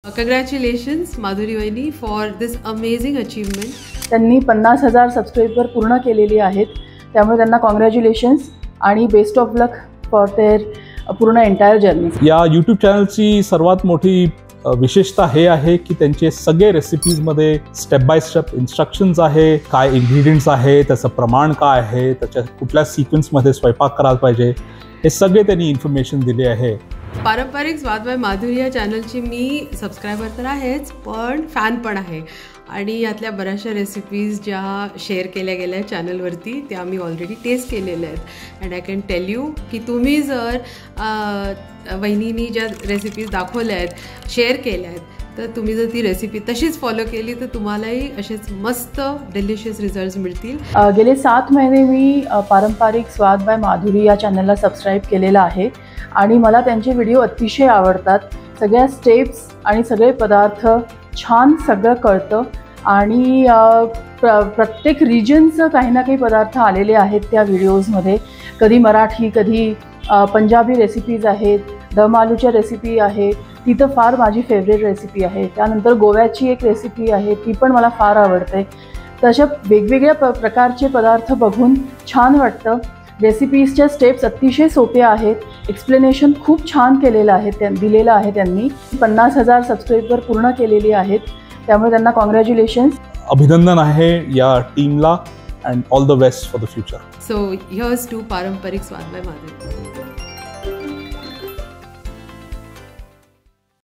Congratulations Madhuri वहिनी for this amazing achievement. त्यांनी 50,000 subscriber पूर्ण केलेली आहेत, त्यामुळे त्यांना कॉंग्रॅच्युलेशन्स आणि best of luck for their पूर्ण एंटायर जर्नी. या यूट्यूब चॅनलची सर्वात मोठी विशेषता हे आहे की त्यांचे सगळे रेसिपीजमध्ये स्टेप बाय स्टेप इन्स्ट्रक्शन्स आहे, काय इन्ग्रेडियंट्स आहे, त्याचं प्रमाण काय आहे, त्याच्या कुठल्या सिक्वेन्समध्ये स्वयंपाक करायला पाहिजे, हे सगळे त्यांनी इन्फॉर्मेशन दिले आहे. पारंपरिक स्वाद बाय माधुरी या चॅनलची मी सबस्क्रायबर तर आहेच, पण फॅन पण आहे. आणि यातल्या बऱ्याचशा रेसिपीज ज्या शेअर केल्या गेल्या चॅनलवरती त्या मी ऑलरेडी टेस्ट केलेल्या आहेत. And I can tell you की तुम्ही जर वहिनीनी ज्या रेसिपीज दाखवल्या आहेत, शेअर केल्या आहेत, तर तुम्ही जर ती रेसिपी तशीच फॉलो केली तर तुम्हालाही असेच मस्त डिलिशियस रिझल्ट्स मिळतील. गेले 7 महिने मी पारंपरिक स्वाद बाय माधुरी या चॅनलला सबस्क्राईब केलेलं आहे आणि मला त्यांचे व्हिडिओ अतिशय आवडतात. सगळ्या स्टेप्स आणि सगळे पदार्थ छान सगळं कळतं आणि प्रत्येक रिजनचं काही ना काही पदार्थ आलेले आहेत त्या व्हिडिओजमध्ये. कधी मराठी, कधी पंजाबी रेसिपीज आहेत, दम आलूच्या रेसिपी आहेत, ती तर फार माझी फेवरेट रेसिपी आहे. त्यानंतर गोव्याची एक रेसिपी आहे, ती पण मला फार आवडते. तशा वेगवेगळ्या प्रकारचे पदार्थ बघून छान वाटतं. रेसिपीजच्या स्टेप्स अतिशय सोप्या आहेत, एक्सप्लेनेशन खूप छान केलेलं आहे, दिलेलं आहे त्यांनी. 50,000 सबस्क्रायबर पूर्ण केलेली आहेत, त्यामुळे त्यांना कॉंग्रॅच्युलेशन्स. अभिनंदन आहे या टीमला and all the best for the future. So here's to पारंपरिक स्वाद बाय माधुरी.